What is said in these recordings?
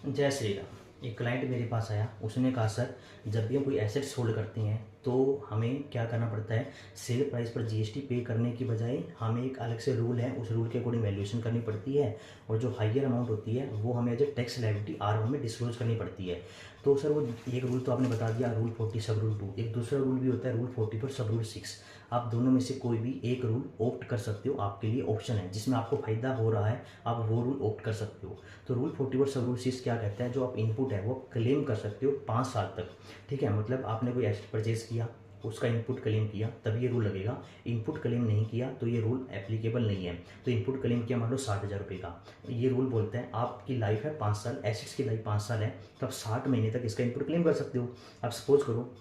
जय श्री राम। एक क्लाइंट मेरे पास आया, उसने कहा सर जब भी हम कोई एसेट्स होल्ड करते हैं तो हमें क्या करना पड़ता है, सेल प्राइस पर जीएसटी पे करने की बजाय हमें एक अलग से रूल है, उस रूल के अकॉर्डिंग वैल्यूएशन करनी पड़ती है और जो हाइयर अमाउंट होती है वो हमें as a tax liability R1 में डिस्क्लोज करनी पड़ती है। तो सर वो एक रूल तो आपने बता दिया, रूल 40 सब रूल 2, एक दूसरा रूल भी होता है रूल 44 सब रूल 6। आप दोनों में से कोई भी एक रूल ऑप्ट कर सकते हो, आपके लिए ऑप्शन है, जिसमें आपको फायदा हो रहा है आप वो रूल ऑप्ट कर सकते हो। तो रूल 41 सब रूल 6 क्या कहता है, जो आप इनपुट है वो क्लेम कर सकते हो 5 साल तक। ठीक है, मतलब आपने कोई एसेट परचेज किया, उसका इनपुट क्लेम किया, तब ये रूल लगेगा। इनपुट क्लेम नहीं किया तो ये रूल एप्लीकेबल नहीं है। तो इनपुट क्लेम किया मान लो 60,000 रुपये का, ये रूल बोलता है आपकी लाइफ है 5 साल, एसेट्स की लाइफ 5 साल है, तो आप 60 महीने तक इसका इनपुट क्लेम कर सकते हो। अब सपोज करो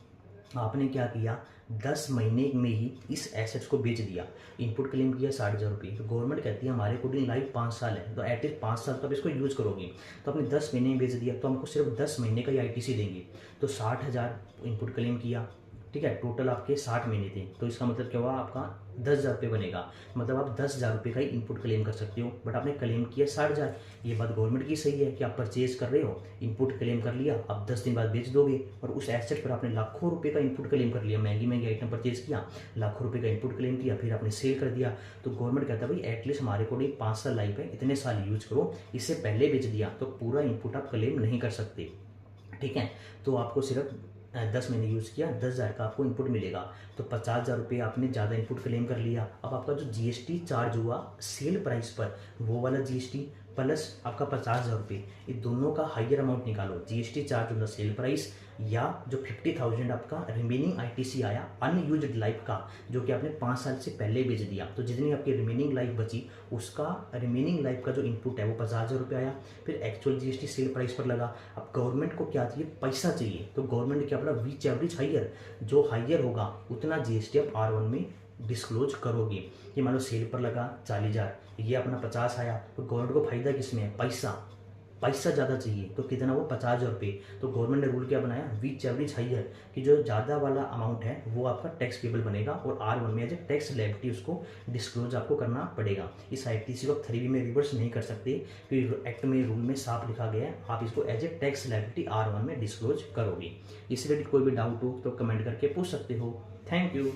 आपने क्या किया, 10 महीने में ही इस एसेट्स को बेच दिया, इनपुट क्लेम किया 60,000 रुपये, तो गवर्नमेंट कहती है हमारे अकॉर्डिंग लाइफ 5 साल है, तो एटलीस्ट 5 साल तो आप इसको यूज़ करोगे। तो आपने 10 महीने में बेच दिया तो हमको सिर्फ 10 महीने का ही आईटीसी देंगे। तो 60,000 इनपुट क्लेम किया, ठीक है, टोटल आपके 60 महीने थे, तो इसका मतलब क्या हुआ, आपका 10,000 रुपये बनेगा। मतलब आप 10,000 रुपये का ही इनपुट क्लेम कर सकते हो, बट आपने क्लेम किया 60,000। ये बात गवर्नमेंट की सही है कि आप परचेज कर रहे हो, इनपुट क्लेम कर लिया, अब 10 दिन बाद बेच दोगे, और उस एसेट पर आपने लाखों रुपये का इनपुट क्लेम कर लिया, महंगी महंगी आइटम परचेज किया, लाखों रुपये का इनपुट क्लेम किया, फिर आपने सेल कर दिया। तो गवर्नमेंट कहता है भाई एटलीस्ट हमारे को 5 साल लाइफ है, इतने साल यूज करो, इससे पहले बेच दिया तो पूरा इनपुट आप क्लेम नहीं कर सकते। ठीक है, तो आपको सिर्फ 10 महीने यूज़ किया, 10,000 का आपको इनपुट मिलेगा। तो 50,000 रुपये आपने ज़्यादा इनपुट क्लेम कर लिया। अब आपका जो जीएसटी चार्ज हुआ सेल प्राइस पर, वो वाला जीएसटी प्लस आपका 50,000 रुपये, ये दोनों का हाइयर अमाउंट निकालो, GST charge on the sale price या जो 50,000 आपका रिमेनिंग आईटीसी आया अनयूज्ड लाइफ का, जो कि आपने 5 साल से पहले बेच दिया, तो जितनी आपकी रिमेनिंग लाइफ बची उसका रिमेनिंग लाइफ का जो इनपुट है वो 50,000 रुपये आया। फिर एक्चुअल जीएसटी सेल प्राइस पर लगा। अब गवर्नमेंट को क्या चाहिए, पैसा चाहिए, तो गवर्नमेंट ने क्या बोला, वीच एवरेज हाइयर, जो हाइयर होगा उतना जीएसटी आप R1 में डिस्क्लोज करोगे। ये मान लो सेल पर लगा 40,000, ये अपना 50 आया, तो गवर्नमेंट को फायदा किसमें है, पैसा, पैसा ज़्यादा चाहिए, तो कितना वो 50,000 रुपये। तो गवर्नमेंट ने रूल क्या बनाया, वीच एवरेज हाइयर, कि जो ज़्यादा वाला अमाउंट है वो आपका टैक्स पेबल बनेगा और R1 में एज ए टैक्स लायबिलिटी उसको डिस्क्लोज आपको करना पड़ेगा। इस आईटीसी को 3B में रिवर्स नहीं कर सकते, क्योंकि एक्ट में रूल में साफ लिखा गया है आप इसको as a tax liability R1 में डिस्क्लोज करोगे। इस रिलेटेड कोई भी डाउट हो तो कमेंट करके पूछ सकते हो। Thank you.